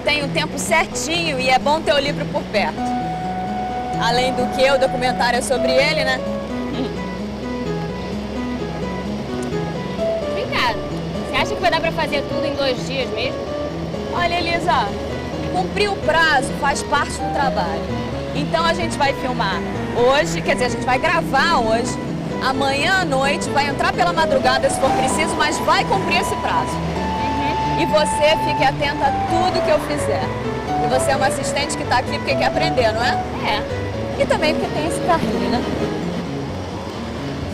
tem o tempo certinho e é bom ter o livro por perto. Além do que, o documentário é sobre ele, né? Vem cá, você acha que vai dar pra fazer tudo em 2 dias mesmo? Olha, Elisa, cumprir o prazo faz parte do trabalho. Então a gente vai filmar hoje, quer dizer, a gente vai gravar hoje. Amanhã à noite, vai entrar pela madrugada se for preciso, mas vai cumprir esse prazo. E você fique atenta a tudo que eu fizer. E você é uma assistente que está aqui porque quer aprender, não é? É. E também porque tem esse carrinho, né?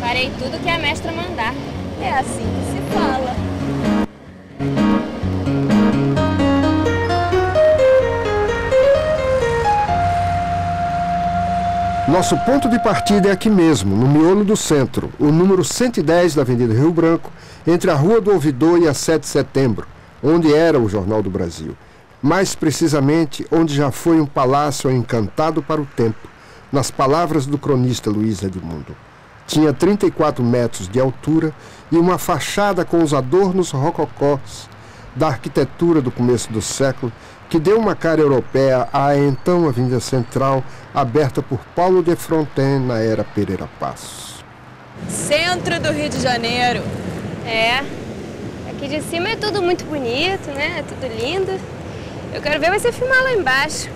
Farei tudo que a mestra mandar. É assim que se fala. Nosso ponto de partida é aqui mesmo, no miolo do centro, o número 110 da Avenida Rio Branco, entre a Rua do Ouvidor e a 7 de Setembro, onde era o Jornal do Brasil. Mais precisamente, onde já foi um palácio encantado para o tempo, nas palavras do cronista Luiz Edmundo. Tinha 34 metros de altura e uma fachada com os adornos rococós da arquitetura do começo do século, que deu uma cara europeia à então Avenida Central, aberta por Paulo de Fronten na era Pereira Passos. Centro do Rio de Janeiro. É. Aqui de cima é tudo muito bonito, né? É tudo lindo. Eu quero ver você filmar lá embaixo.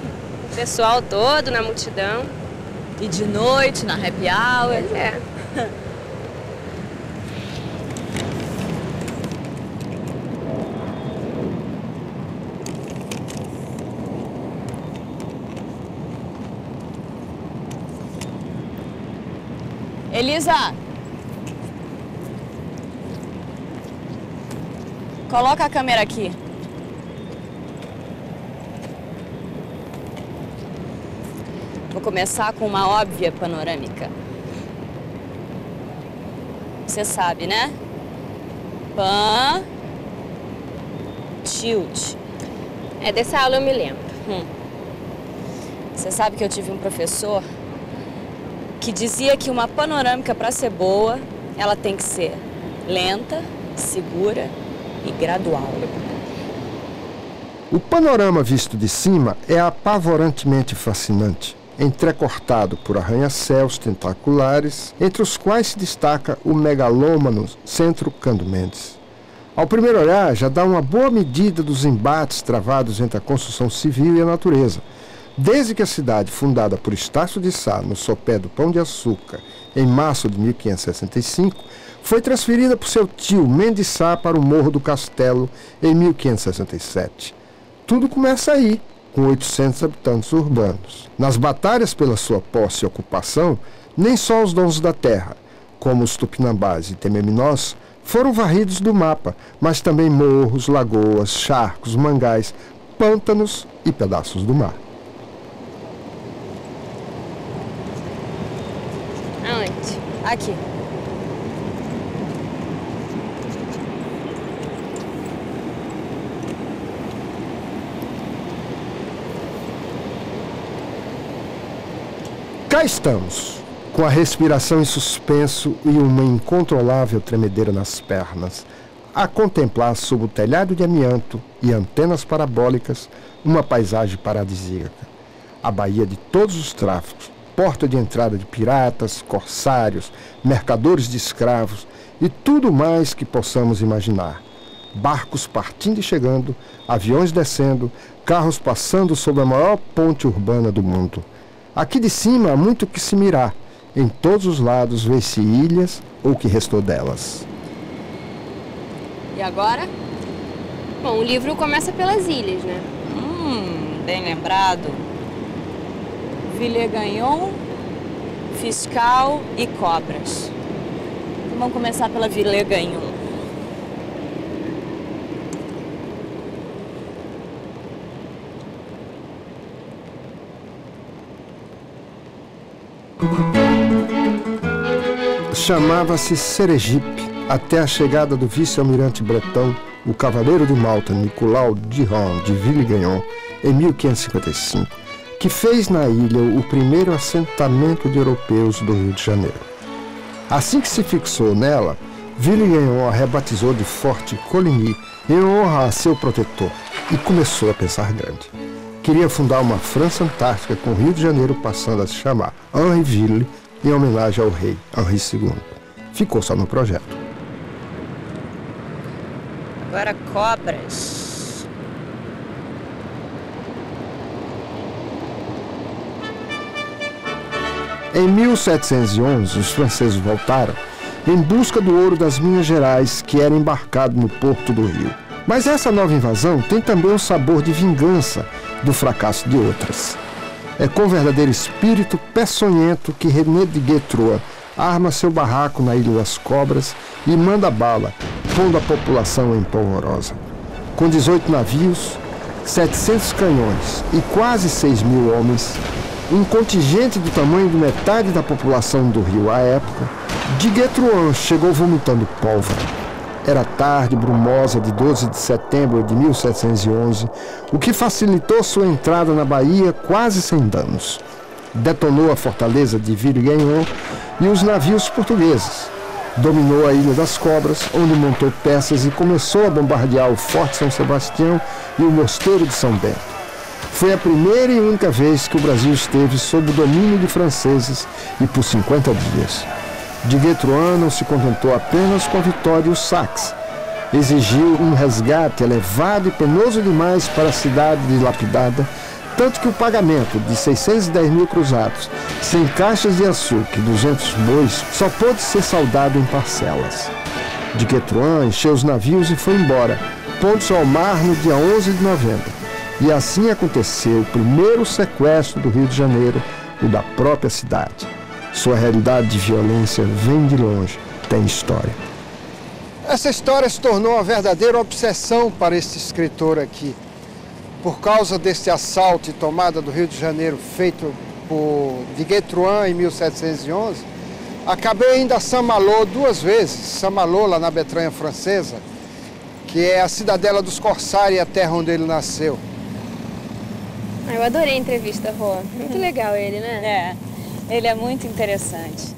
O pessoal todo na multidão. E de noite, na happy hour. Pois é. Elisa, coloca a câmera aqui. Vou começar com uma óbvia panorâmica. Você sabe, né? Pan, tilt. É, dessa aula eu me lembro. Você sabe que eu tive um professor que dizia que uma panorâmica, para ser boa, ela tem que ser lenta, segura e gradual. O panorama visto de cima é apavorantemente fascinante, entrecortado por arranha-céus tentaculares, entre os quais se destaca o megalômano Centro Cândido Mendes. Ao primeiro olhar, já dá uma boa medida dos embates travados entre a construção civil e a natureza. Desde que a cidade, fundada por Estácio de Sá, no sopé do Pão de Açúcar, em março de 1565, foi transferida por seu tio Mendes Sá para o Morro do Castelo, em 1567. Tudo começa aí, com 800 habitantes urbanos. Nas batalhas pela sua posse e ocupação, nem só os donos da terra, como os tupinambás e tememinós, foram varridos do mapa, mas também morros, lagoas, charcos, mangás, pântanos e pedaços do mar. Aonde? Aqui. Cá estamos, com a respiração em suspenso e uma incontrolável tremedeira nas pernas, a contemplar sob o telhado de amianto e antenas parabólicas uma paisagem paradisíaca. A Baía de todos os tráficos, porta de entrada de piratas, corsários, mercadores de escravos e tudo mais que possamos imaginar. Barcos partindo e chegando, aviões descendo, carros passando sobre a maior ponte urbana do mundo. Aqui de cima há muito que se mirar. Em todos os lados vê-se ilhas ou o que restou delas. E agora? Bom, o livro começa pelas ilhas, né? Bem lembrado. Villegagnon, Fiscal e Cobras. Então, vamos começar pela Villegagnon. Chamava-se Sergipe, até a chegada do vice-almirante bretão, o cavaleiro de Malta Nicolau Durand de Villegagnon, em 1555, que fez na ilha o primeiro assentamento de europeus do Rio de Janeiro. Assim que se fixou nela, Villegagnon a rebatizou de Forte Coligny em honra a seu protetor e começou a pensar grande. Queria fundar uma França Antártica com o Rio de Janeiro passando a se chamar Henryville em homenagem ao rei Henri II. Ficou só no projeto. Agora cobras. Em 1711, os franceses voltaram em busca do ouro das Minas Gerais, que era embarcado no porto do Rio. Mas essa nova invasão tem também um sabor de vingança do fracasso de outras. É com verdadeiro espírito peçonhento que René de Guetroa arma seu barraco na Ilha das Cobras e manda bala, pondo a população em polvorosa. Com 18 navios, 700 canhões e quase 6.000 homens, um contingente do tamanho de metade da população do Rio à época, de Guetroa chegou vomitando pólvora. Era tarde brumosa de 12 de setembro de 1711, o que facilitou sua entrada na Bahia quase sem danos. Detonou a fortaleza de Villegagnon e os navios portugueses. Dominou a Ilha das Cobras, onde montou peças e começou a bombardear o Forte São Sebastião e o Mosteiro de São Bento. Foi a primeira e única vez que o Brasil esteve sob o domínio de franceses e por 50 dias. De Guetroa não se contentou apenas com a vitória e os saques. Exigiu um resgate elevado e penoso demais para a cidade dilapidada, tanto que o pagamento de 610 mil cruzados, 100 caixas de açúcar e 200 bois só pôde ser saldado em parcelas. De Guetroa encheu os navios e foi embora, pondo-se ao mar no dia 11 de novembro. E assim aconteceu o primeiro sequestro do Rio de Janeiro, o da própria cidade. Sua realidade de violência vem de longe, tem história. Essa história se tornou uma verdadeira obsessão para esse escritor aqui. Por causa desse assalto e tomada do Rio de Janeiro feito por de Guetroa em 1711, acabei indo a Saint-Malo 2 vezes. Saint-Malo, lá na Bretanha francesa, que é a cidadela dos corsários e a terra onde ele nasceu. Eu adorei a entrevista, Rô. Muito legal ele, né? Ele é muito interessante.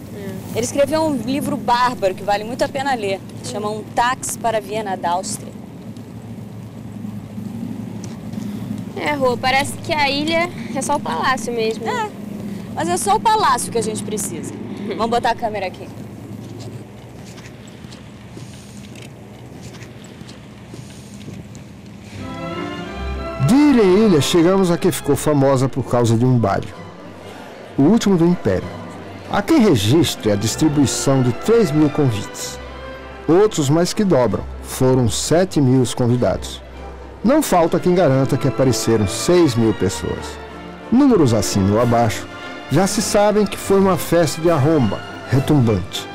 Ele escreveu um livro bárbaro que vale muito a pena ler. Chama Um Táxi para Viena da Áustria. Rô, parece que a ilha é só o palácio mesmo. Mas é só o palácio que a gente precisa. Vamos botar a câmera aqui. De ilha em ilha, chegamos a que ficou famosa por causa de um baile, o último do Império. Há quem registre a distribuição de 3.000 convites. Outros mais que dobram, foram 7.000 os convidados. Não falta quem garanta que apareceram 6.000 pessoas. Números acima ou abaixo, já se sabem que foi uma festa de arromba, retumbante.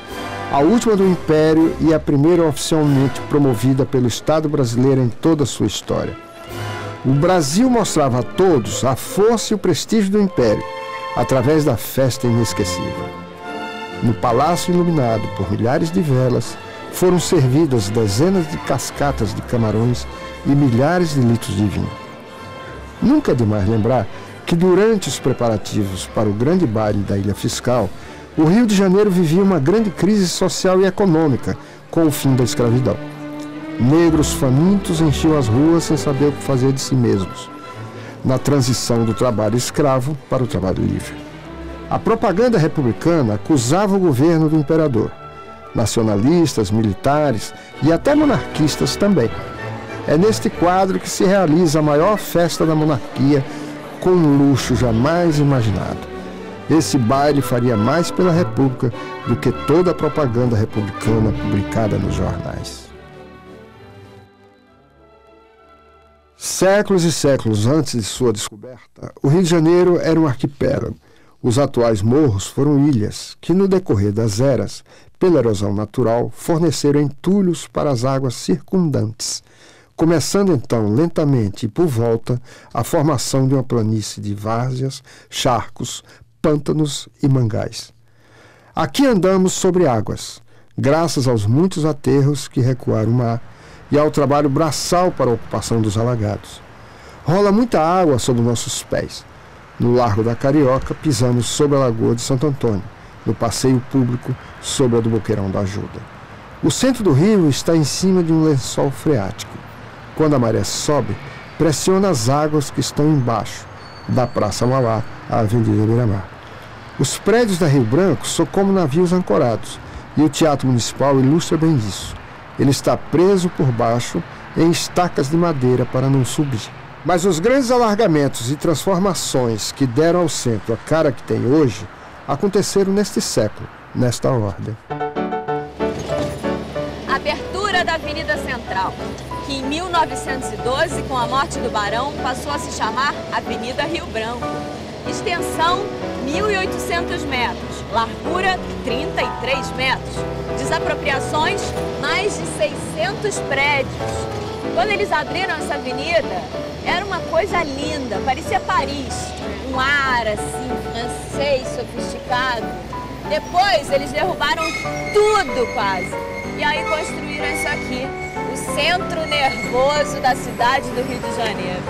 A última do Império e a primeira oficialmente promovida pelo Estado brasileiro em toda a sua história. O Brasil mostrava a todos a força e o prestígio do Império, através da festa inesquecível. No palácio iluminado por milhares de velas, foram servidas dezenas de cascatas de camarões e milhares de litros de vinho. Nunca é demais lembrar que durante os preparativos para o grande baile da Ilha Fiscal, o Rio de Janeiro vivia uma grande crise social e econômica com o fim da escravidão. Negros famintos enchiam as ruas sem saber o que fazer de si mesmos, na transição do trabalho escravo para o trabalho livre. A propaganda republicana acusava o governo do imperador. Nacionalistas, militares e até monarquistas também. É neste quadro que se realiza a maior festa da monarquia com um luxo jamais imaginado. Esse baile faria mais pela República do que toda a propaganda republicana publicada nos jornais. Séculos e séculos antes de sua descoberta, o Rio de Janeiro era um arquipélago. Os atuais morros foram ilhas que, no decorrer das eras, pela erosão natural, forneceram entulhos para as águas circundantes, começando então, lentamente e por volta, a formação de uma planície de várzeas, charcos, pântanos e mangais. Aqui andamos sobre águas, graças aos muitos aterros que recuaram o mar e ao trabalho braçal para a ocupação dos alagados. Rola muita água sob nossos pés. No Largo da Carioca, pisamos sobre a Lagoa de Santo Antônio, no passeio público sobre a do Boqueirão da Ajuda. O centro do rio está em cima de um lençol freático. Quando a maré sobe, pressiona as águas que estão embaixo, da Praça Mauá à Avenida Beira-Mar. Os prédios da Rio Branco são como navios ancorados, e o Teatro Municipal ilustra bem isso. Ele está preso por baixo em estacas de madeira para não subir. Mas os grandes alargamentos e transformações que deram ao centro a cara que tem hoje aconteceram neste século, nesta ordem. A abertura da Avenida Central, que em 1912, com a morte do Barão, passou a se chamar Avenida Rio Branco. Extensão 1.800 metros, largura 33 metros, desapropriações mais de 600 prédios. Quando eles abriram essa avenida, era uma coisa linda, parecia Paris, um ar assim, francês, sofisticado. Depois eles derrubaram tudo quase, e aí construíram isso aqui, o centro nervoso da cidade do Rio de Janeiro.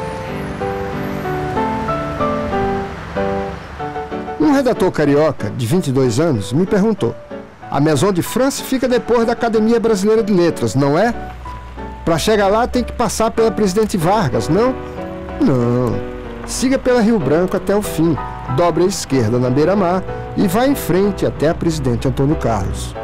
Um redator carioca, de 22 anos, me perguntou: a Maison de France fica depois da Academia Brasileira de Letras, não é? Para chegar lá tem que passar pela Presidente Vargas, não? Não. Siga pela Rio Branco até o fim, dobre à esquerda na Beira-Mar e vá em frente até a Presidente Antônio Carlos.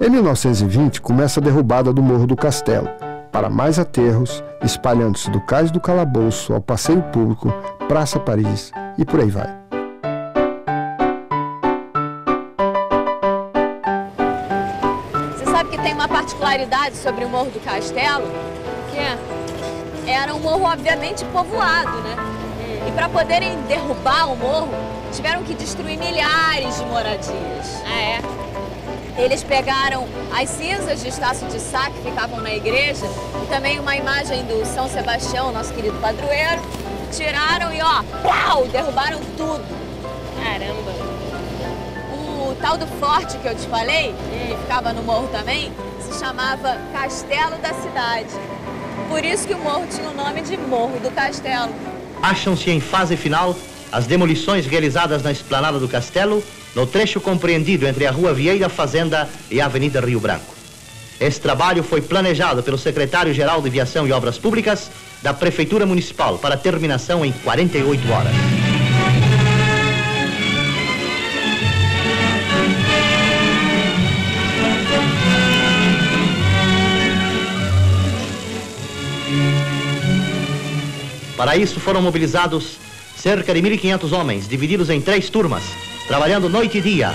Em 1920, começa a derrubada do Morro do Castelo, para mais aterros, espalhando-se do Cais do Calabouço ao Passeio Público, Praça Paris e por aí vai. Você sabe que tem uma particularidade sobre o Morro do Castelo? Que é? Era um morro obviamente povoado, né? E para poderem derrubar o morro, tiveram que destruir milhares de moradias. Ah, é? Eles pegaram as cinzas de Estácio de Sá, que ficavam na igreja, e também uma imagem do São Sebastião, nosso querido padroeiro, tiraram e, ó, pau, derrubaram tudo. Caramba! O tal do forte que eu te falei, que ficava no morro também, se chamava Castelo da Cidade. Por isso que o morro tinha o nome de Morro do Castelo. Acham-se em fase final as demolições realizadas na esplanada do Castelo, no trecho compreendido entre a Rua Vieira Fazenda e a Avenida Rio Branco. Esse trabalho foi planejado pelo secretário-geral de Viação e Obras Públicas da Prefeitura Municipal para terminação em 48 horas. Para isso foram mobilizados cerca de 1.500 homens, divididos em 3 turmas, trabalhando noite e dia.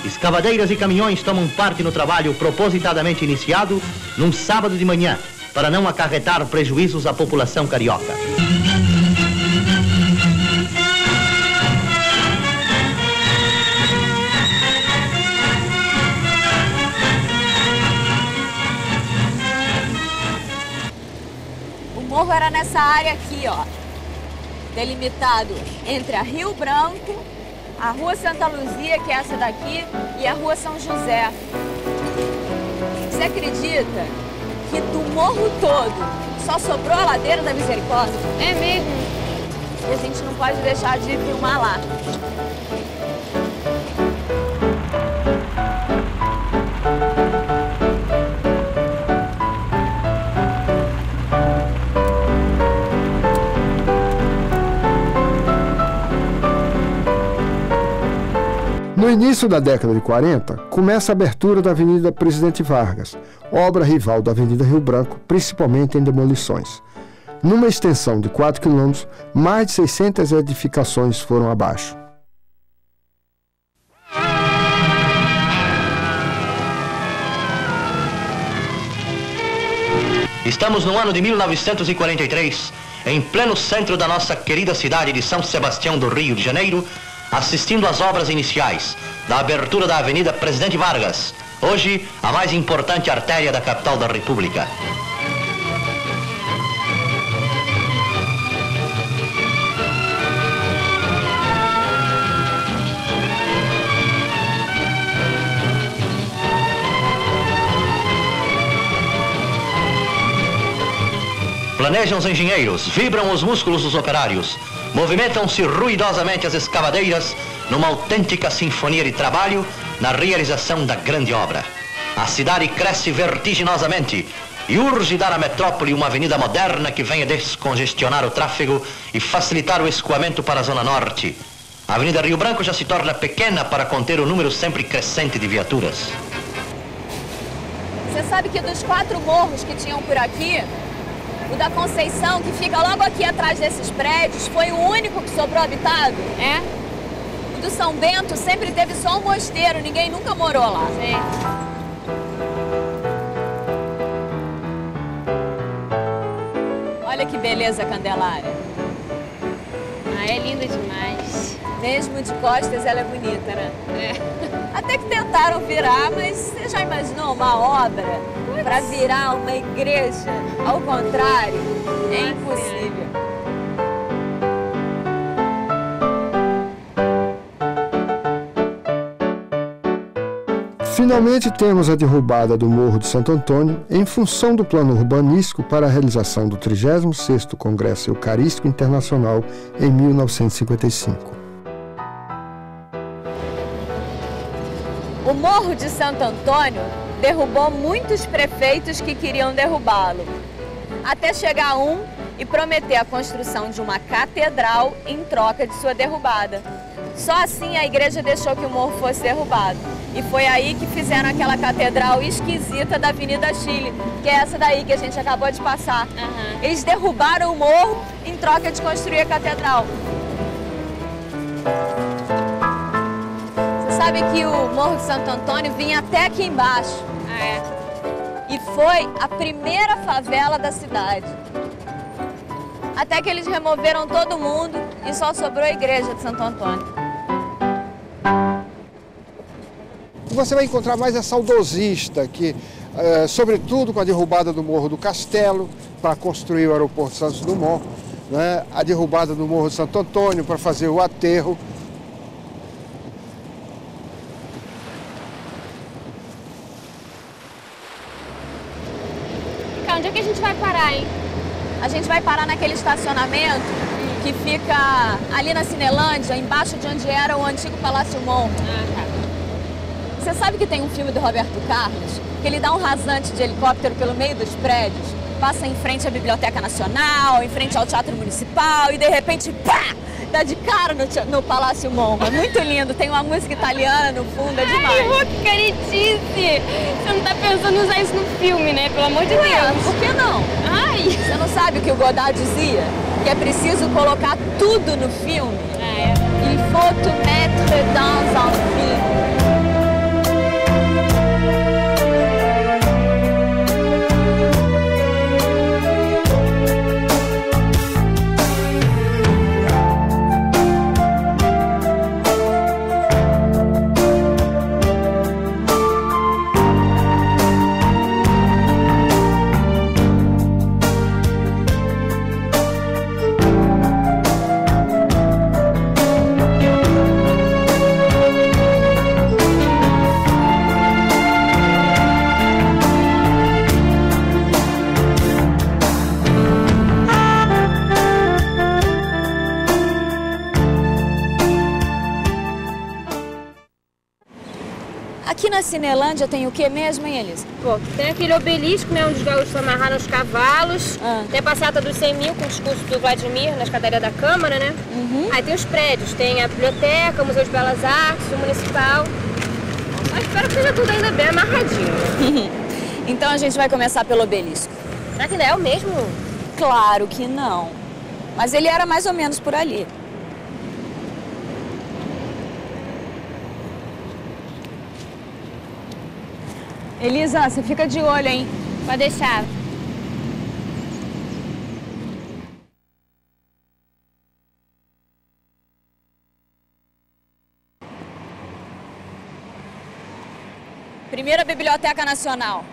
Escavadeiras e caminhões tomam parte no trabalho propositadamente iniciado num sábado de manhã, para não acarretar prejuízos à população carioca. O morro era nessa área aqui, ó, delimitado entre a Rio Branco, a Rua Santa Luzia, que é essa daqui, e a Rua São José. Você acredita que do morro todo só sobrou a Ladeira da Misericórdia? É mesmo? E a gente não pode deixar de filmar lá. No início da década de 40, começa a abertura da Avenida Presidente Vargas, obra rival da Avenida Rio Branco, principalmente em demolições. Numa extensão de 4 quilômetros, mais de 600 edificações foram abaixo. Estamos no ano de 1943, em pleno centro da nossa querida cidade de São Sebastião do Rio de Janeiro, assistindo às obras iniciais da abertura da Avenida Presidente Vargas, hoje a mais importante artéria da capital da República. Planejam os engenheiros, vibram os músculos dos operários, movimentam-se ruidosamente as escavadeiras numa autêntica sinfonia de trabalho na realização da grande obra. A cidade cresce vertiginosamente e urge dar à metrópole uma avenida moderna que venha descongestionar o tráfego e facilitar o escoamento para a Zona Norte. A Avenida Rio Branco já se torna pequena para conter o número sempre crescente de viaturas. Você sabe que dos 4 morros que tinham por aqui, o da Conceição, que fica logo aqui atrás desses prédios, foi o único que sobrou habitado? É? O do São Bento sempre teve só um mosteiro, ninguém nunca morou lá. Sim. Olha que beleza, Candelária. Ah, é linda demais. Mesmo de costas, ela é bonita, né? É. Até que tentaram virar, mas você já imaginou uma obra para virar uma igreja? Ao contrário, é impossível. Finalmente temos a derrubada do Morro de Santo Antônio em função do plano urbanístico para a realização do 36º Congresso Eucarístico Internacional em 1955. O Morro de Santo Antônio derrubou muitos prefeitos que queriam derrubá-lo, até chegar um e prometer a construção de uma catedral em troca de sua derrubada. Só assim a igreja deixou que o morro fosse derrubado. E foi aí que fizeram aquela catedral esquisita da Avenida Chile, que é essa daí que a gente acabou de passar. Eles derrubaram o morro em troca de construir a catedral. Você sabe que o Morro de Santo Antônio vinha até aqui embaixo. Ah, é? E foi a primeira favela da cidade. Até que eles removeram todo mundo e só sobrou a igreja de Santo Antônio. Você vai encontrar mais a saudosista, que, sobretudo com a derrubada do Morro do Castelo, para construir o aeroporto Santos Dumont, né? A derrubada do Morro de Santo Antônio para fazer o aterro. Onde é que a gente vai parar, hein? A gente vai parar naquele estacionamento que fica ali na Cinelândia, embaixo de onde era o antigo Palácio Mon. Ah, tá. Você sabe que tem um filme do Roberto Carlos, que ele dá um rasante de helicóptero pelo meio dos prédios, passa em frente à Biblioteca Nacional, em frente ao Teatro Municipal e de repente, pá, dá de cara no Palácio Mon. É muito lindo, tem uma música italiana no fundo, é demais. Ai, Rô, que caretice! Você não tá pensando em usar isso no filme, né? Pelo amor de Deus. Por que não? Ai! Você não sabe o que o Godard dizia? Que é preciso colocar tudo no filme. Ah, é? Il faut tout mettre dans un film. Aqui na Cinelândia tem o que mesmo, hein, Elisa? Pô, tem aquele obelisco, né, onde os gaúchos amarraram os cavalos. Tem a passeata dos 100 mil com o discurso do Vladimir na escadaria da Câmara, né? Aí tem os prédios, tem a biblioteca, o Museu de Belas Artes, o Municipal. Eu espero que seja tudo ainda bem amarradinho. Então a gente vai começar pelo obelisco. Será que ainda é o mesmo? Claro que não. Mas ele era mais ou menos por ali. Elisa, você fica de olho, hein? Pode deixar. Primeira Biblioteca Nacional.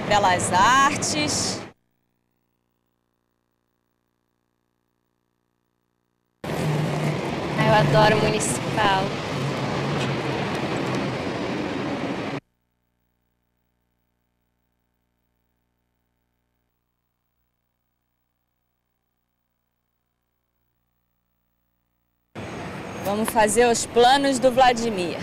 Belas Artes. Eu adoro municipal. Vamos fazer os planos do Vladimir.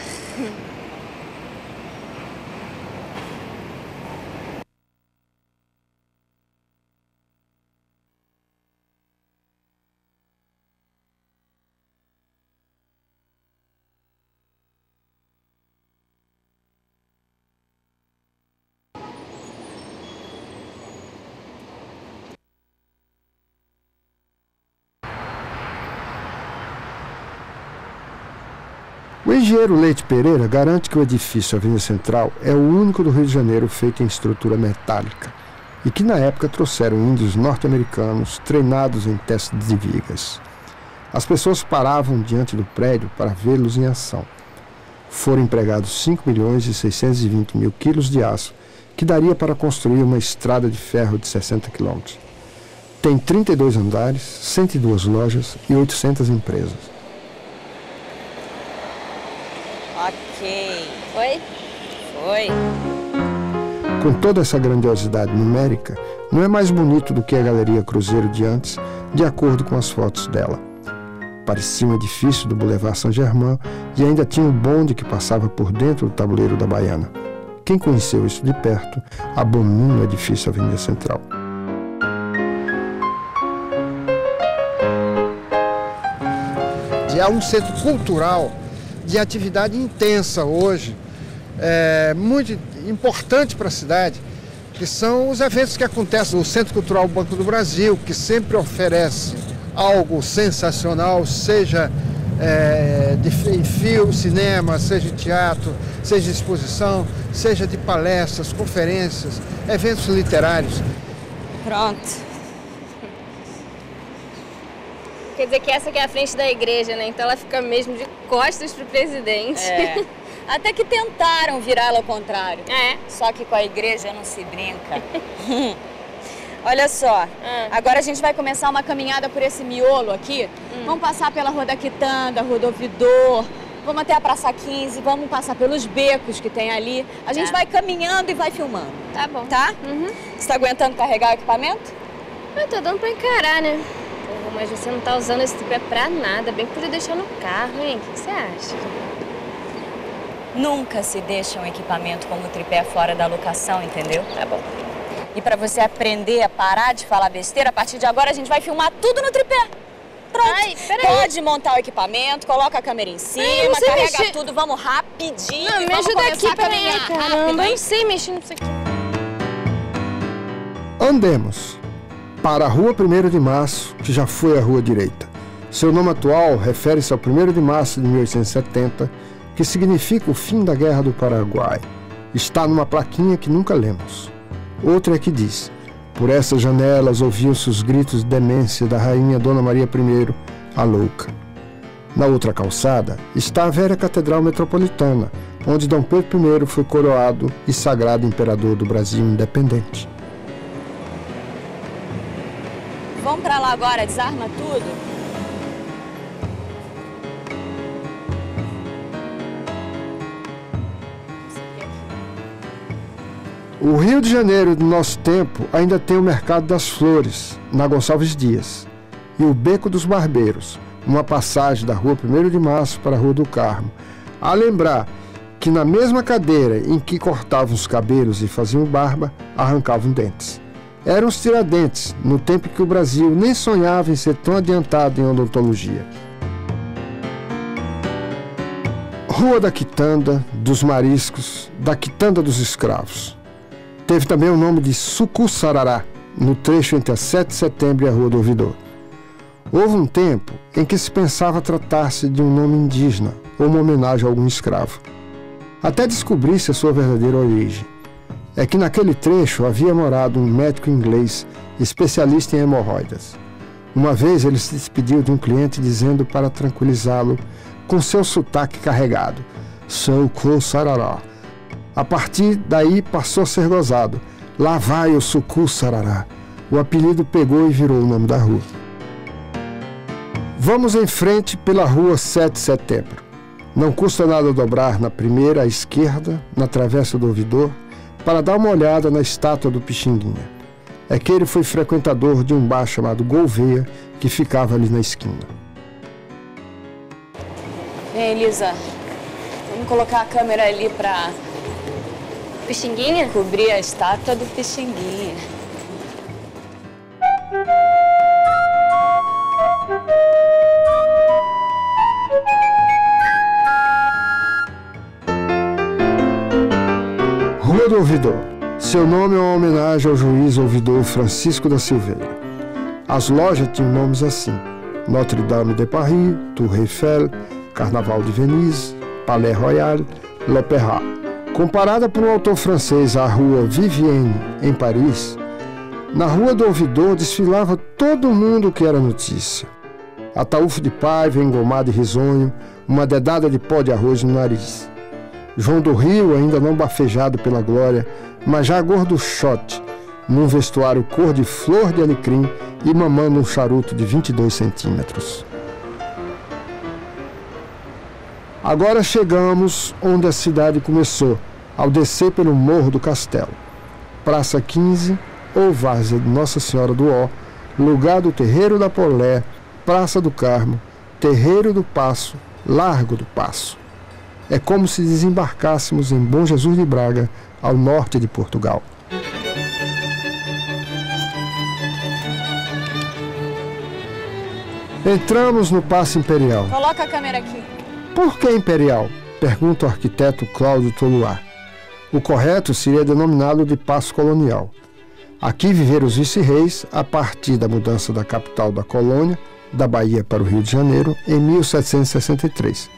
O engenheiro Leite Pereira garante que o edifício Avenida Central é o único do Rio de Janeiro feito em estrutura metálica e que na época trouxeram índios norte-americanos treinados em testes de vigas. As pessoas paravam diante do prédio para vê-los em ação. Foram empregados 5.620.000 quilos de aço, que daria para construir uma estrada de ferro de 60 quilômetros. Tem 32 andares, 102 lojas e 800 empresas. Ok. Foi? Foi. Com toda essa grandiosidade numérica, não é mais bonito do que a Galeria Cruzeiro de antes, de acordo com as fotos dela. Parecia um edifício do Boulevard Saint-Germain e ainda tinha um bonde que passava por dentro do tabuleiro da Baiana. Quem conheceu isso de perto abomina o edifício Avenida Central. É um centro cultural de atividade intensa hoje, muito importante para a cidade, que são os eventos que acontecem no Centro Cultural Banco do Brasil, que sempre oferece algo sensacional, seja em filme, cinema, seja em teatro, seja de exposição, seja de palestras, conferências, eventos literários. Pronto. Quer dizer que essa aqui é a frente da igreja, né? Então ela fica mesmo de costas pro presidente. Até que tentaram virá-la ao contrário. É. Só que com a igreja não se brinca. Olha só, agora a gente vai começar uma caminhada por esse miolo aqui. Vamos passar pela Rua da Quitanda, Rua do Ouvidor, vamos até a Praça 15, vamos passar pelos becos que tem ali. A gente vai caminhando e vai filmando. Tá bom. Tá? Você tá aguentando carregar o equipamento? Eu tô dando pra encarar, né? Mas você não tá usando esse tripé pra nada, bem que podia deixar no carro, hein? O que você acha? Nunca se deixa um equipamento como o tripé fora da locação, entendeu? Tá bom. E pra você aprender a parar de falar besteira, a partir de agora a gente vai filmar tudo no tripé. Pronto. Ai, peraí. Pode montar o equipamento, coloca a câmera em cima, carrega tudo, vamos rapidinho. Não, me ajuda aqui, peraí, caramba. Eu não sei mexer nisso aqui. Andemos para a Rua 1º de Março, que já foi a Rua Direita. Seu nome atual refere-se ao 1º de março de 1870, que significa o fim da Guerra do Paraguai. Está numa plaquinha que nunca lemos. Outra é que diz: por essas janelas ouviam-se os gritos de demência da rainha Dona Maria I, a louca. Na outra calçada está a velha Catedral Metropolitana, onde Dom Pedro I foi coroado e sagrado imperador do Brasil independente. Vamos pra lá agora, desarma tudo. O Rio de Janeiro do nosso tempo ainda tem o Mercado das Flores, na Gonçalves Dias, e o Beco dos Barbeiros, uma passagem da Rua 1º de Março para a Rua do Carmo. A lembrar que na mesma cadeira em que cortavam os cabelos e faziam barba, arrancavam dentes. Eram os Tiradentes, no tempo que o Brasil nem sonhava em ser tão adiantado em odontologia. Rua da Quitanda, dos Mariscos, da Quitanda dos Escravos. Teve também o nome de Sucussarará, no trecho entre a 7 de setembro e a Rua do Ouvidor. Houve um tempo em que se pensava tratar-se de um nome indígena ou uma homenagem a algum escravo, até descobrir-se a sua verdadeira origem. É que naquele trecho havia morado um médico inglês especialista em hemorroidas. Uma vez ele se despediu de um cliente dizendo para tranquilizá-lo com seu sotaque carregado: Sucussarará. A partir daí passou a ser gozado: lá vai o Sucussarará. O apelido pegou e virou o nome da rua. Vamos em frente pela rua 7 de setembro. Não custa nada dobrar na primeira à esquerda, na Travessa do Ouvidor, para dar uma olhada na estátua do Pixinguinha. É que ele foi frequentador de um bar chamado Gouveia, que ficava ali na esquina. Ei, Elisa, vamos colocar a câmera ali pra... Pixinguinha? Cobrir a estátua do Pixinguinha. Rua do Ouvidor. Seu nome é uma homenagem ao juiz ouvidor Francisco da Silveira. As lojas tinham nomes assim: Notre-Dame de Paris, Tour Eiffel, Carnaval de Venise, Palais Royal, L'Opéra. Comparada por um autor francês à rua Vivienne, em Paris, na Rua do Ouvidor desfilava todo mundo que era notícia. Ataúfo de paiva, engomado e risonho, uma dedada de pó de arroz no nariz. João do Rio, ainda não bafejado pela glória, mas já gorduchote, num vestuário cor de flor de alecrim e mamando um charuto de 22 centímetros. Agora chegamos onde a cidade começou, ao descer pelo Morro do Castelo. Praça 15, ou Várzea de Nossa Senhora do Ó, lugar do Terreiro da Polé, Praça do Carmo, Terreiro do Paço, Largo do Paço. É como se desembarcássemos em Bom Jesus de Braga, ao norte de Portugal. Entramos no Paço Imperial. Coloca a câmera aqui. Por que Imperial? Pergunta o arquiteto Cláudio Toluá. O correto seria denominado de Paço Colonial. Aqui viveram os vice-reis a partir da mudança da capital da colônia, da Bahia para o Rio de Janeiro, em 1763.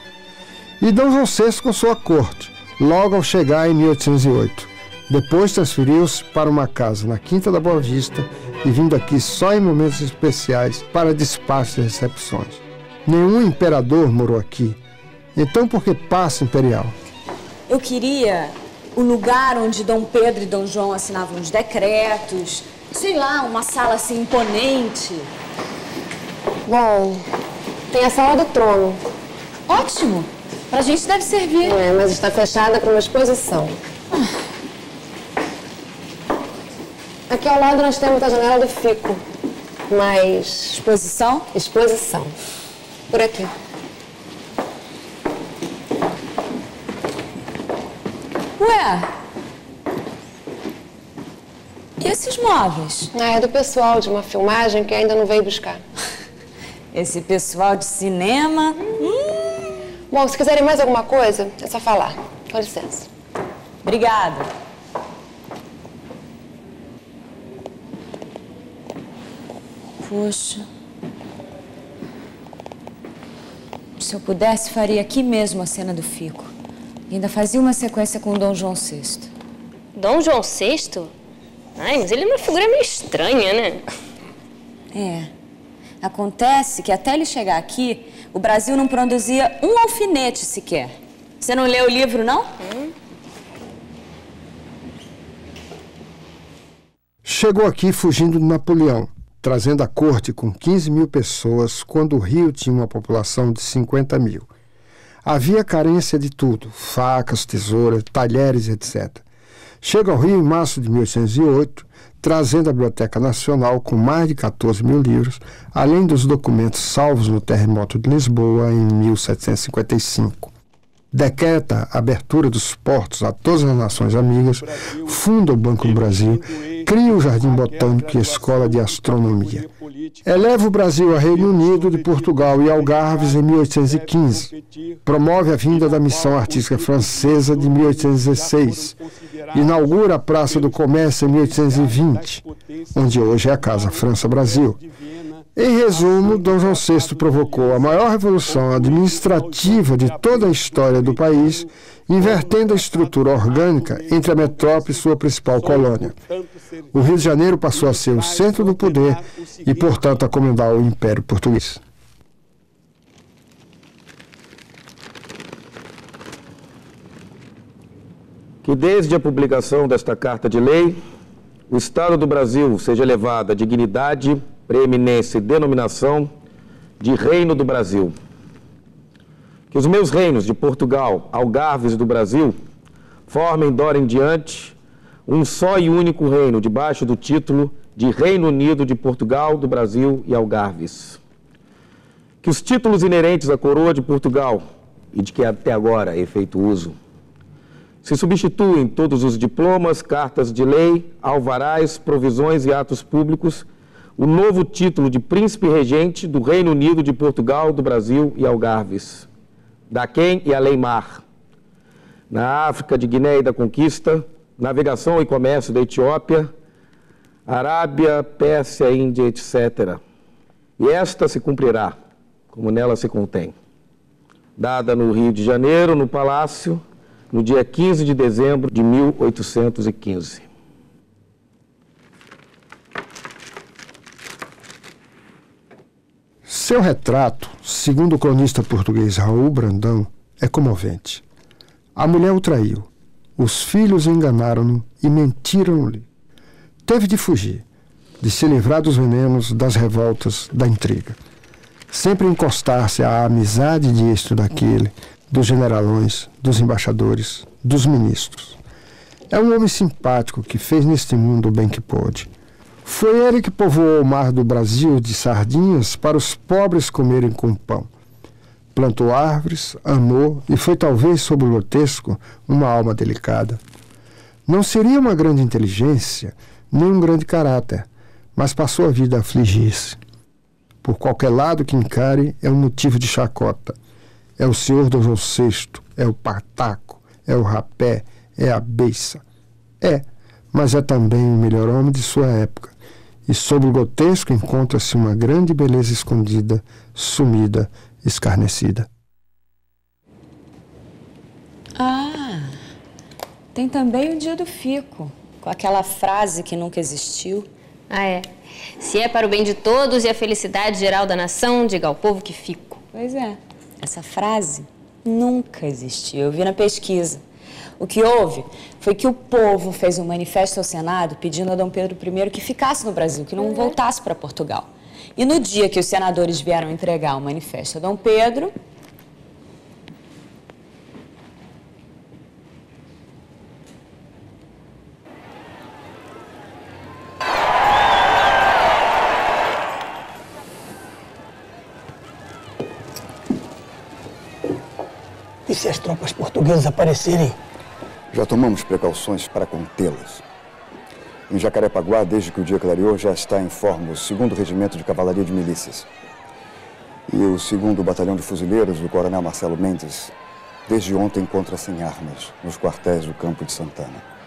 E Dom João VI com sua corte, logo ao chegar em 1808. Depois transferiu-se para uma casa na Quinta da Boa Vista e vindo aqui só em momentos especiais para despacho e recepções. Nenhum imperador morou aqui. Então por que Paço Imperial? Eu queria o lugar onde Dom Pedro e Dom João assinavam os decretos. Sei lá, uma sala assim imponente. Bom, tem a sala do trono. Ótimo! Pra gente deve servir. É, mas está fechada para uma exposição. Aqui ao lado nós temos a janela do Fico. Mas... Exposição? Exposição. Por aqui. Ué? E esses móveis? Ah, é do pessoal de uma filmagem que ainda não veio buscar. Esse pessoal de cinema... Bom, se quiserem mais alguma coisa, é só falar. Com licença. Obrigada. Poxa. Se eu pudesse, faria aqui mesmo a cena do Fico. E ainda fazia uma sequência com o Dom João VI. Dom João VI? Ai, mas ele é uma figura meio estranha, né? É. Acontece que até ele chegar aqui, o Brasil não produzia um alfinete sequer. Você não leu o livro, não? Chegou aqui fugindo de Napoleão, trazendo a corte com 15 mil pessoas, quando o Rio tinha uma população de 50 mil. Havia carência de tudo, facas, tesouras, talheres, etc. Chega ao Rio em março de 1808, trazendo a Biblioteca Nacional com mais de 14 mil livros, além dos documentos salvos no terremoto de Lisboa em 1755. Decreta a abertura dos portos a todas as nações amigas, funda o Banco do Brasil, cria o Jardim Botânico e a Escola de Astronomia. Eleva o Brasil a Reino Unido de Portugal e Algarves em 1815. Promove a vinda da Missão Artística Francesa de 1816. Inaugura a Praça do Comércio em 1820, onde hoje é a Casa França-Brasil. Em resumo, Dom João VI provocou a maior revolução administrativa de toda a história do país, invertendo a estrutura orgânica entre a metrópole e sua principal colônia. O Rio de Janeiro passou a ser o centro do poder e, portanto, a comandar o Império Português. Que desde a publicação desta Carta de Lei, o Estado do Brasil seja elevado à dignidade, preeminência e denominação de Reino do Brasil. Que os meus reinos de Portugal, Algarves do Brasil, formem d'ora em diante um só e único reino, debaixo do título de Reino Unido de Portugal, do Brasil e Algarves. Que os títulos inerentes à coroa de Portugal, e de que até agora é feito uso, se substituem todos os diplomas, cartas de lei, alvarás, provisões e atos públicos, o novo título de Príncipe Regente do Reino Unido de Portugal, do Brasil e Algarves, daquém e além-mar, na África de Guiné e da Conquista, navegação e comércio da Etiópia, Arábia, Pérsia, Índia, etc. E esta se cumprirá, como nela se contém. Dada no Rio de Janeiro, no Palácio, no dia 15 de dezembro de 1815. Seu retrato, segundo o cronista português Raul Brandão, é comovente. A mulher o traiu, os filhos enganaram-no e mentiram-lhe. Teve de fugir, de se livrar dos venenos, das revoltas, da intriga. Sempre encostar-se à amizade disto daquele, dos generalões, dos embaixadores, dos ministros. É um homem simpático que fez neste mundo o bem que pôde. Foi ele que povoou o mar do Brasil de sardinhas para os pobres comerem com pão. Plantou árvores, amou e foi talvez sob o grotesco uma alma delicada. Não seria uma grande inteligência, nem um grande caráter, mas passou a vida a afligir-se. Por qualquer lado que encare, é um motivo de chacota. É o senhor Dom João VI, é o pataco, é o rapé, é a beiça. É, mas é também o melhor homem de sua época. E sob o grotesco encontra-se uma grande beleza escondida, sumida, escarnecida. Ah, tem também o dia do fico, com aquela frase que nunca existiu. Ah, é. Se é para o bem de todos e a felicidade geral da nação, diga ao povo que fico. Pois é, essa frase nunca existiu, eu vi na pesquisa. O que houve foi que o povo fez um manifesto ao Senado pedindo a Dom Pedro I que ficasse no Brasil, que não voltasse para Portugal. E no dia que os senadores vieram entregar o manifesto a Dom Pedro, e se as tropas portuguesas aparecerem? Já tomamos precauções para contê-las. Em Jacarepaguá, desde que o dia clareou, já está em forma o 2º Regimento de Cavalaria de Milícias. E o 2º Batalhão de Fuzileiros do Coronel Marcelo Mendes, desde ontem encontra-se em armas, nos quartéis do Campo de Santana.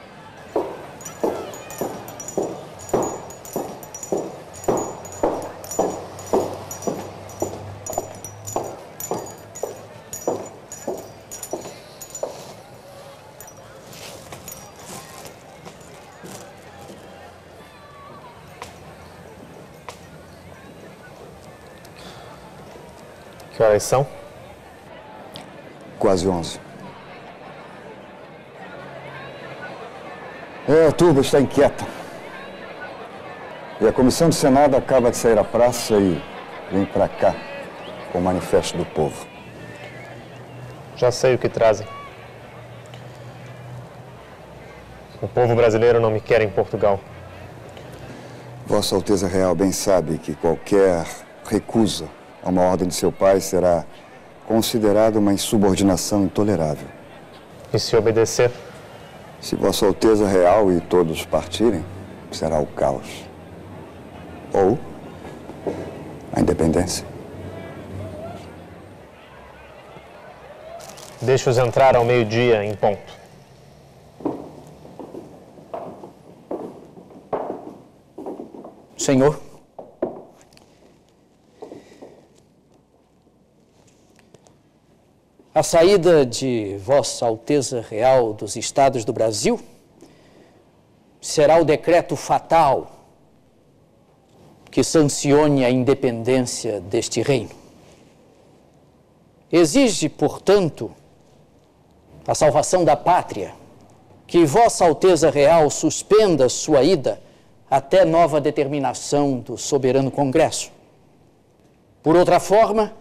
Que horas são? Quase 11. A turba está inquieta. E a comissão do Senado acaba de sair à praça e vem para cá com o manifesto do povo. Já sei o que trazem. O povo brasileiro não me quer em Portugal. Vossa Alteza Real bem sabe que qualquer recusa a uma ordem de seu pai será considerada uma insubordinação intolerável. E se obedecer? Se Vossa Alteza Real e todos partirem, será o caos. Ou a independência. Deixe-os entrar ao meio-dia em ponto. Senhor, a saída de Vossa Alteza Real dos Estados do Brasil será o decreto fatal que sancione a independência deste reino. Exige, portanto, a salvação da pátria, que Vossa Alteza Real suspenda sua ida até nova determinação do soberano Congresso. Por outra forma,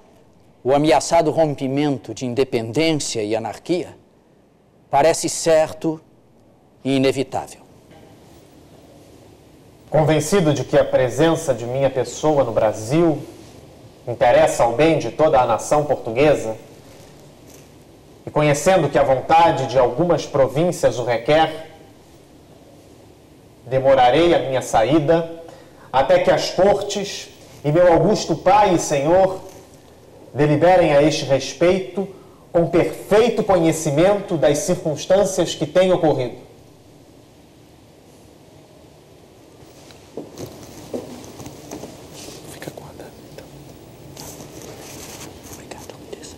o ameaçado rompimento de independência e anarquia parece certo e inevitável. Convencido de que a presença de minha pessoa no Brasil interessa ao bem de toda a nação portuguesa, e conhecendo que a vontade de algumas províncias o requer, demorarei a minha saída até que as cortes e meu augusto Pai e Senhor deliberem a este respeito com perfeito conhecimento das circunstâncias que têm ocorrido. Fica guardado, então. Obrigado, Alteza.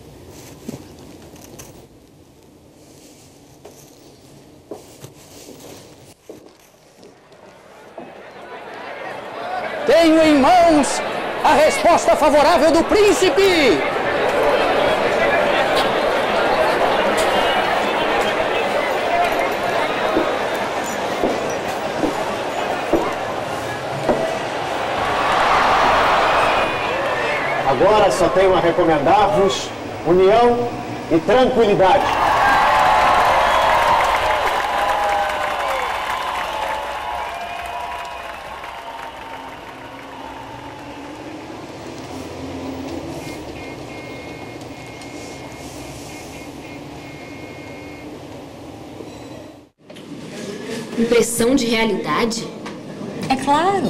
Tenho em mãos a resposta favorável do príncipe! Agora só tenho a recomendar-vos união e tranquilidade. Impressão de realidade? É claro.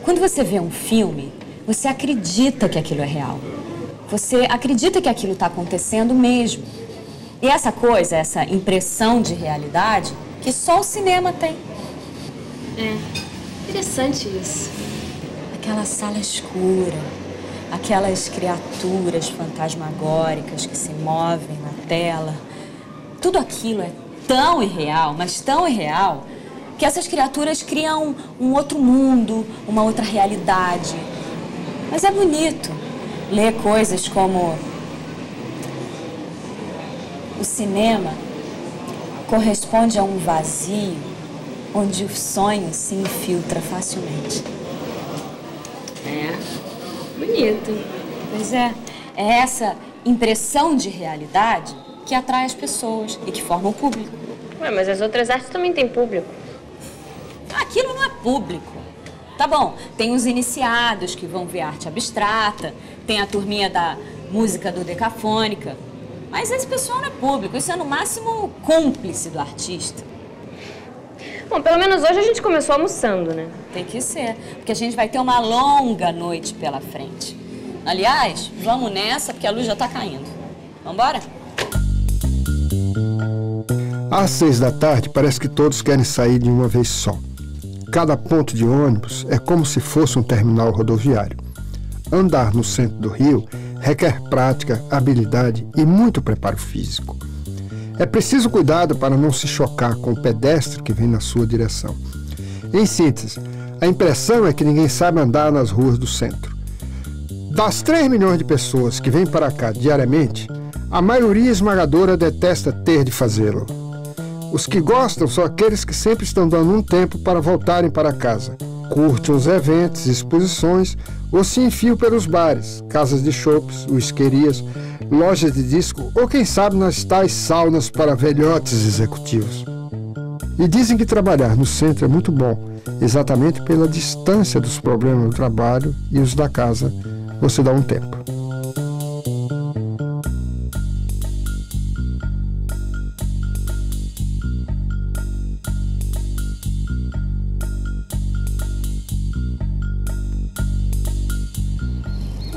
Quando você vê um filme, você acredita que aquilo é real. Você acredita que aquilo está acontecendo mesmo. E essa coisa, essa impressão de realidade, que só o cinema tem. É, interessante isso. Aquela sala escura, aquelas criaturas fantasmagóricas que se movem na tela. Tudo aquilo é tão irreal, mas tão irreal, que essas criaturas criam um outro mundo, uma outra realidade. Mas é bonito ler coisas como o cinema corresponde a um vazio onde o sonho se infiltra facilmente. É, bonito. Pois é essa impressão de realidade que atrai as pessoas e que forma o público. Ué, mas as outras artes também têm público. Aquilo não é público. Tá bom, tem os iniciados que vão ver arte abstrata, tem a turminha da música dodecafônica, mas esse pessoal não é público, isso é no máximo cúmplice do artista. Bom, pelo menos hoje a gente começou almoçando, né? Tem que ser, porque a gente vai ter uma longa noite pela frente. Aliás, vamos nessa, porque a luz já tá caindo. Vambora? Às 6 da tarde, parece que todos querem sair de uma vez só. Cada ponto de ônibus é como se fosse um terminal rodoviário. Andar no centro do Rio requer prática, habilidade e muito preparo físico. É preciso cuidado para não se chocar com o pedestre que vem na sua direção. Em síntese, a impressão é que ninguém sabe andar nas ruas do centro. Das 3 milhões de pessoas que vêm para cá diariamente, a maioria esmagadora detesta ter de fazê-lo. Os que gostam são aqueles que sempre estão dando um tempo para voltarem para casa. Curtem os eventos, exposições ou se enfiam pelos bares, casas de chopes, whisquerias, lojas de disco ou quem sabe nas tais saunas para velhotes executivos. E dizem que trabalhar no centro é muito bom, exatamente pela distância dos problemas do trabalho e os da casa, você dá um tempo.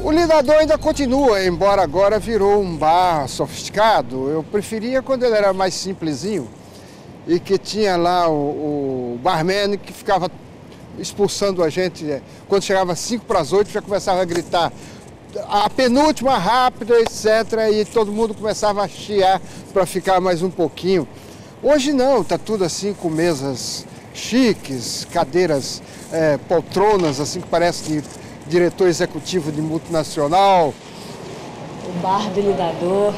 O Lidador ainda continua, embora agora virou um bar sofisticado. Eu preferia quando ele era mais simplesinho e que tinha lá o barman que ficava expulsando a gente. Quando chegava 5 para as 8 já começava a gritar a penúltima, rápida, etc. E todo mundo começava a chiar para ficar mais um pouquinho. Hoje não, tá tudo assim com mesas chiques, cadeiras, poltronas, assim que parece que diretor executivo de multinacional. O bar do Lidador.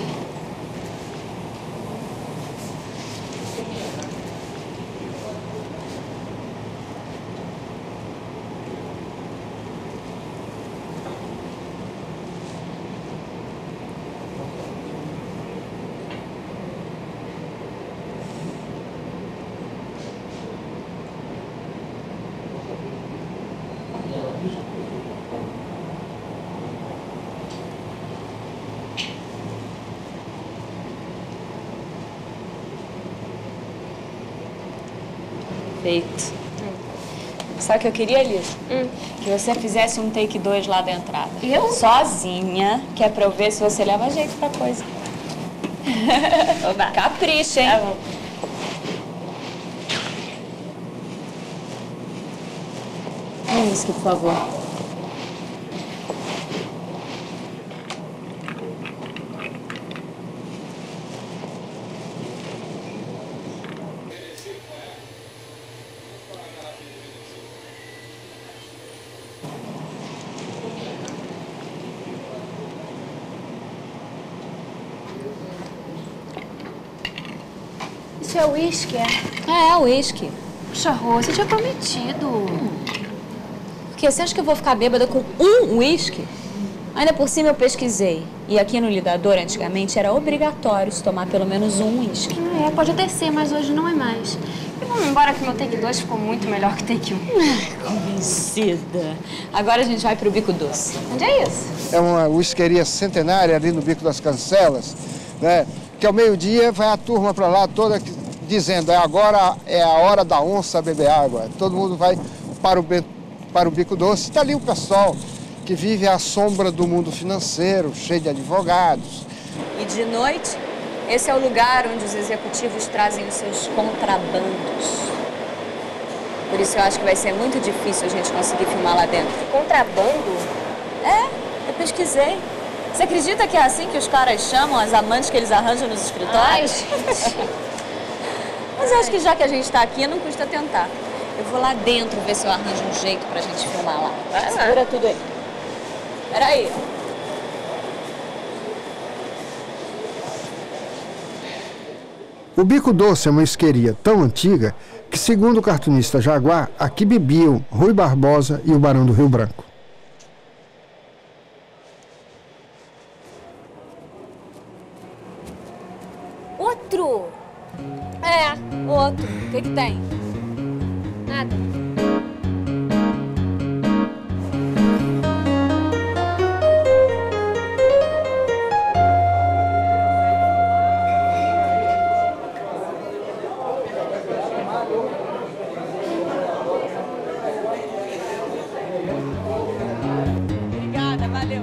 Feito. Sabe o que eu queria, Elisa? Que você fizesse um take 2 lá da entrada. Eu? Sozinha, que é pra eu ver se você leva jeito pra coisa. Oba. Capricha, hein? Tá bom. Um whisky, por favor. Isso é uísque, é? É uísque. Puxa, Rô, você tinha prometido. Porque você acha que eu vou ficar bêbada com um uísque? Ainda por cima eu pesquisei. E aqui no Lidador, antigamente, era obrigatório se tomar pelo menos um uísque. É, pode até ser, mas hoje não é mais. E vamos embora que meu take 2 ficou muito melhor que take 1. Convencida. Agora a gente vai pro Bico Doce. Onde é isso? É uma whiskeria centenária ali no Bico das Cancelas, né? Que ao meio-dia vai a turma para lá toda dizendo agora é a hora da onça beber água. Todo mundo vai para o Bico Doce. Está ali o pessoal que vive à sombra do mundo financeiro, cheio de advogados. E de noite, esse é o lugar onde os executivos trazem os seus contrabandos. Por isso eu acho que vai ser muito difícil a gente conseguir filmar lá dentro. Contrabando? É, eu pesquisei. Você acredita que é assim que os caras chamam as amantes que eles arranjam nos escritórios? Ai, gente. Mas eu acho que já que a gente tá aqui, não custa tentar. Eu vou lá dentro ver se eu arranjo um jeito pra gente filmar lá. Vai lá. Segura tudo aí. Peraí. O Bico Doce é uma isqueria tão antiga que, segundo o cartunista Jaguar, aqui bebiam Rui Barbosa e o Barão do Rio Branco. Outro? É, outro. O que tem? Nada. Obrigada, valeu.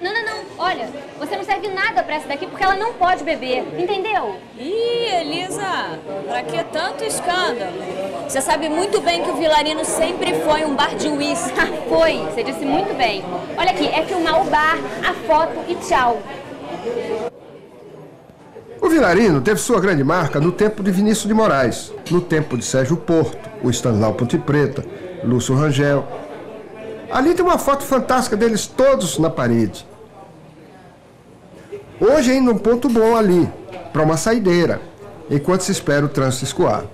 Não. Olha, você não serve nada pra essa daqui porque ela não pode beber, entendeu? Ih, Elisa, pra que tanto escândalo? Você sabe muito bem que o Vilarino sempre foi um bar de uísque. Foi, você disse muito bem. Olha aqui, é filmar o bar, a foto e tchau. O Vilarino teve sua grande marca no tempo de Vinícius de Moraes, no tempo de Sérgio Porto, o Stanislau Ponte Preta, Lúcio Rangel. Ali tem uma foto fantástica deles todos na parede. Hoje ainda um ponto bom ali, para uma saideira, enquanto se espera o trânsito escoar.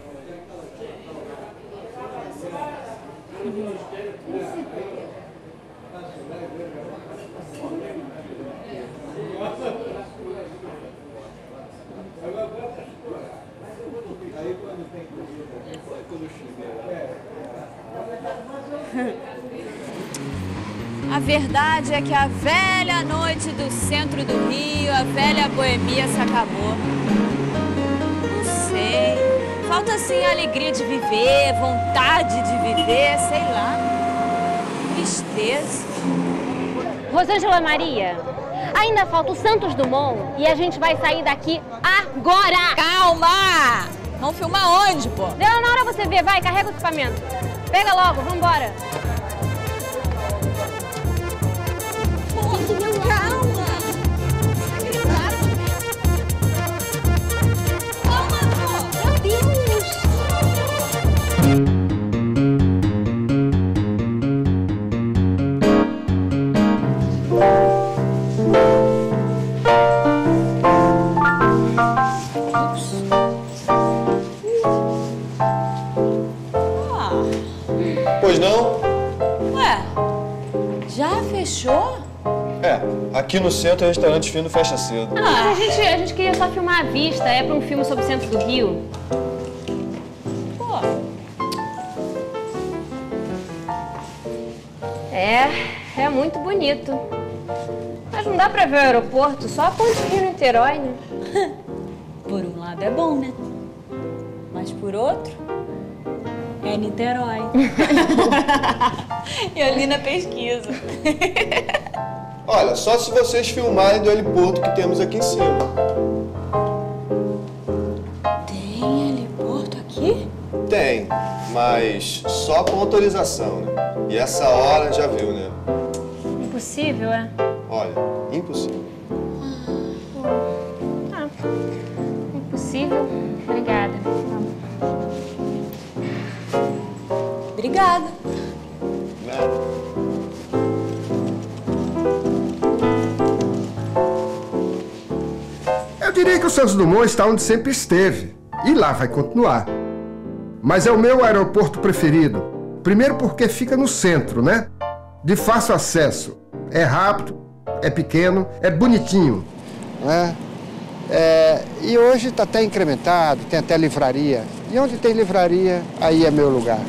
A verdade é que a velha noite do centro do Rio, a velha boemia se acabou. Não sei. Falta, assim, a alegria de viver, vontade de viver, sei lá. Tristeza. Rosângela Maria, ainda falta o Santos Dumont e a gente vai sair daqui agora! Calma! Vamos filmar onde, pô? Deu na hora você ver, vai, carrega o equipamento. Pega logo, vambora. Calma! Calma, pô! Meu Deus! Pois não? Ué, já fechou? É, Aqui no centro, o restaurante fino fecha cedo. Ah, a gente queria só filmar a vista, é pra um filme sobre o centro do Rio. Pô. É muito bonito. Mas não dá pra ver o aeroporto, só a ponte Rio-Niterói, né? Por um lado é bom, né? Mas por outro, é Niterói. Eu li na pesquisa. Olha, só se vocês filmarem do heliporto que temos aqui em cima. Tem heliporto aqui? Tem, mas só com autorização, né? E essa hora já viu, né? Impossível, é? Olha, impossível. Tá. Impossível. Obrigada. Obrigada. Nada. Eu diria que o Santos Dumont está onde sempre esteve. E lá vai continuar. Mas é o meu aeroporto preferido. Primeiro porque fica no centro, né? De fácil acesso. É rápido, é pequeno, é bonitinho. E hoje está até incrementado, tem até livraria. E onde tem livraria, aí é meu lugar.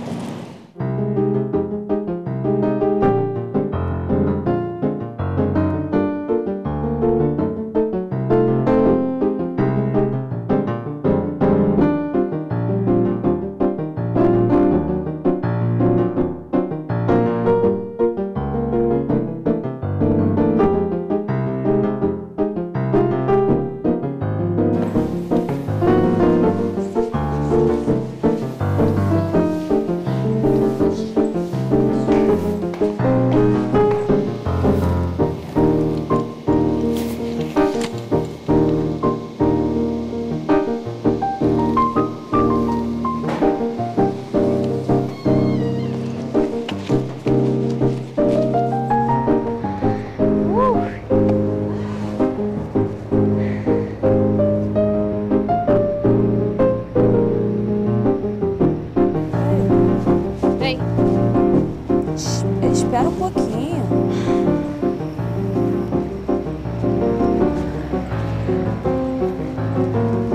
Espera um pouquinho.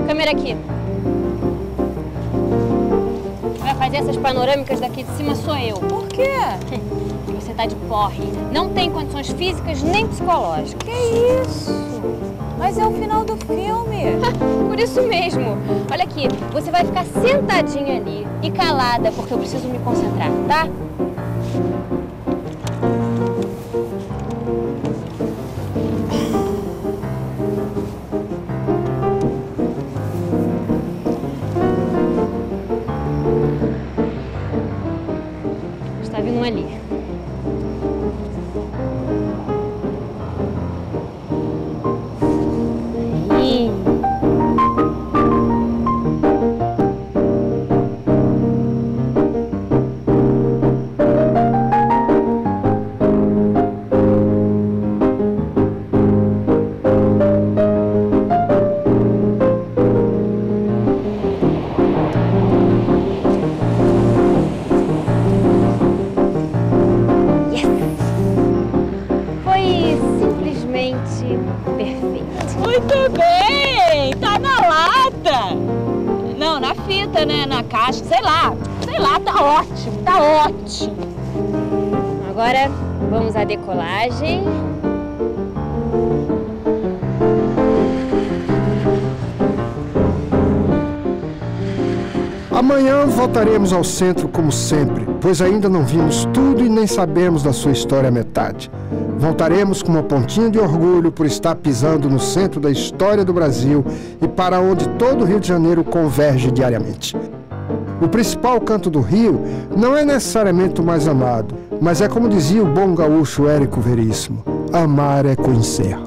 Câmera aqui. Vai fazer essas panorâmicas daqui de cima sou eu. Por quê? Porque você tá de porre. Não tem condições físicas nem psicológicas. Que isso? Mas é o final do filme. Por isso mesmo. Olha aqui, você vai ficar sentadinha ali e calada, porque eu preciso me concentrar, tá? Está vindo ali. Aí. Foi simplesmente perfeito. Muito bem! Tá na lata! Não, na fita, né? Na caixa, sei lá. Sei lá, tá ótimo, tá ótimo. Agora vamos à decolagem. Amanhã voltaremos ao centro como sempre, pois ainda não vimos tudo e nem sabemos da sua história à metade. Voltaremos com uma pontinha de orgulho por estar pisando no centro da história do Brasil e para onde todo o Rio de Janeiro converge diariamente. O principal canto do Rio não é necessariamente o mais amado, mas é como dizia o bom gaúcho Érico Veríssimo: amar é conhecer.